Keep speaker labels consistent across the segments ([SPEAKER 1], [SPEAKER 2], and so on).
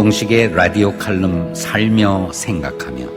[SPEAKER 1] 김동식의 라디오 칼럼 살며 생각하며.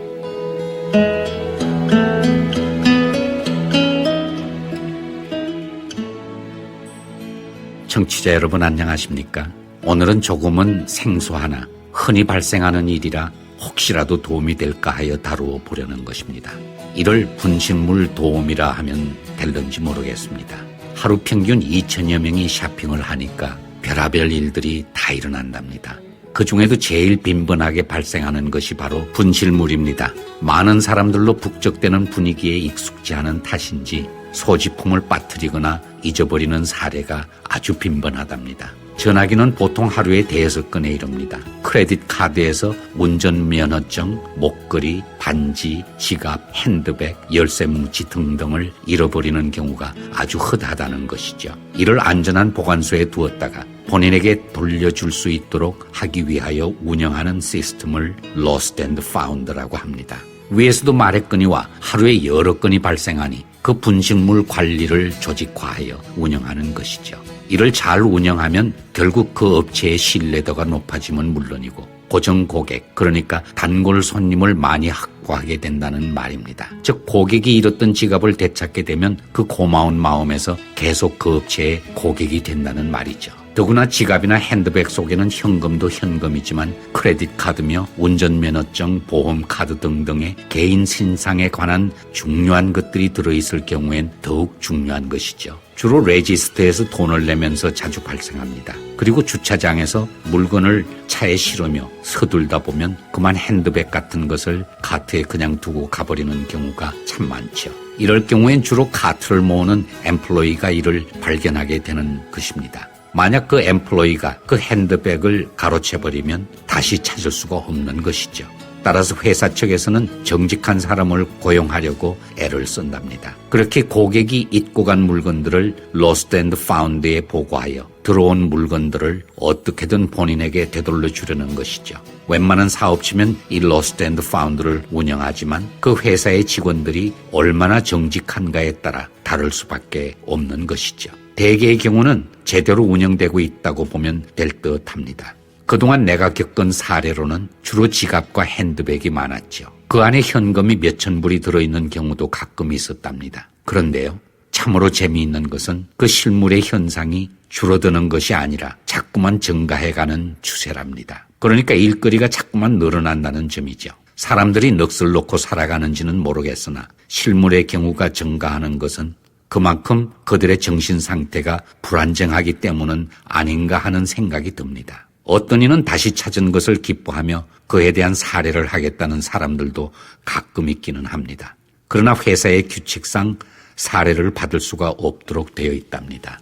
[SPEAKER 1] 청취자 여러분 안녕하십니까? 오늘은 조금은 생소하나 흔히 발생하는 일이라 혹시라도 도움이 될까 하여 다루어 보려는 것입니다. 이를 분실물 도움이라 하면 될런지 모르겠습니다. 하루 평균 2천여 명이 쇼핑을 하니까 별의별 일들이 다 일어난답니다. 그 중에도 제일 빈번하게 발생하는 것이 바로 분실물입니다. 많은 사람들로 북적대는 분위기에 익숙지 않은 탓인지 소지품을 빠뜨리거나 잊어버리는 사례가 아주 빈번하답니다. 전화기는 보통 하루에 5건에 이릅니다. 크레딧 카드에서 운전면허증, 목걸이, 반지, 지갑, 핸드백, 열쇠 뭉치 등등을 잃어버리는 경우가 아주 흔하다는 것이죠. 이를 안전한 보관소에 두었다가 본인에게 돌려줄 수 있도록 하기 위하여 운영하는 시스템을 Lost and Found라고 합니다. 위에서도 말했거니와 하루에 여러 건이 발생하니 그 분실물 관리를 조직화하여 운영하는 것이죠. 이를 잘 운영하면 결국 그 업체의 신뢰도가 높아지면 물론이고 고정 고객, 그러니까 단골 손님을 많이 확보하게 된다는 말입니다. 즉 고객이 잃었던 지갑을 되찾게 되면 그 고마운 마음에서 계속 그 업체의 고객이 된다는 말이죠. 더구나 지갑이나 핸드백 속에는 현금도 현금이지만 크레딧 카드며 운전면허증, 보험카드 등등의 개인 신상에 관한 중요한 것들이 들어있을 경우엔 더욱 중요한 것이죠. 주로 레지스터에서 돈을 내면서 자주 발생합니다. 그리고 주차장에서 물건을 차에 실으며 서둘다 보면 그만 핸드백 같은 것을 카트에 그냥 두고 가버리는 경우가 참 많죠. 이럴 경우엔 주로 카트를 모으는 엠플로이가 이를 발견하게 되는 것입니다. 만약 그 엠플로이가 그 핸드백을 가로채버리면 다시 찾을 수가 없는 것이죠. 따라서 회사 측에서는 정직한 사람을 고용하려고 애를 쓴답니다. 그렇게 고객이 잊고 간 물건들을 Lost and Found에 보고하여 들어온 물건들을 어떻게든 본인에게 되돌려 주려는 것이죠. 웬만한 사업체면 이 Lost and Found를 운영하지만 그 회사의 직원들이 얼마나 정직한가에 따라 다를 수밖에 없는 것이죠. 대개의 경우는 제대로 운영되고 있다고 보면 될 듯합니다. 그동안 내가 겪은 사례로는 주로 지갑과 핸드백이 많았죠. 그 안에 현금이 몇천 불이 들어있는 경우도 가끔 있었답니다. 그런데요, 참으로 재미있는 것은 그 실물의 현상이 줄어드는 것이 아니라 자꾸만 증가해가는 추세랍니다. 그러니까 일거리가 자꾸만 늘어난다는 점이죠. 사람들이 넋을 놓고 살아가는지는 모르겠으나 실물의 경우가 증가하는 것은 그만큼 그들의 정신 상태가 불안정하기 때문은 아닌가 하는 생각이 듭니다. 어떤 이는 다시 찾은 것을 기뻐하며 그에 대한 사례를 하겠다는 사람들도 가끔 있기는 합니다. 그러나 회사의 규칙상 사례를 받을 수가 없도록 되어 있답니다.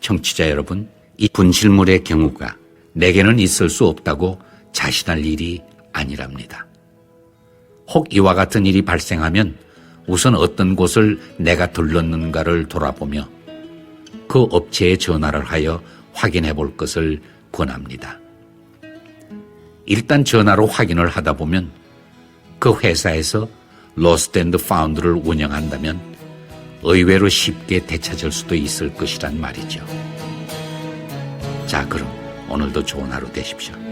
[SPEAKER 1] 청취자 여러분, 이 분실물의 경우가 내게는 있을 수 없다고 자신할 일이 아니랍니다. 혹 이와 같은 일이 발생하면 우선 어떤 곳을 내가 들렀는가를 돌아보며 그 업체에 전화를 하여 확인해 볼 것을 권합니다. 일단 전화로 확인을 하다 보면 그 회사에서 Lost and Found를 운영한다면 의외로 쉽게 되찾을 수도 있을 것이란 말이죠. 자, 그럼 오늘도 좋은 하루 되십시오.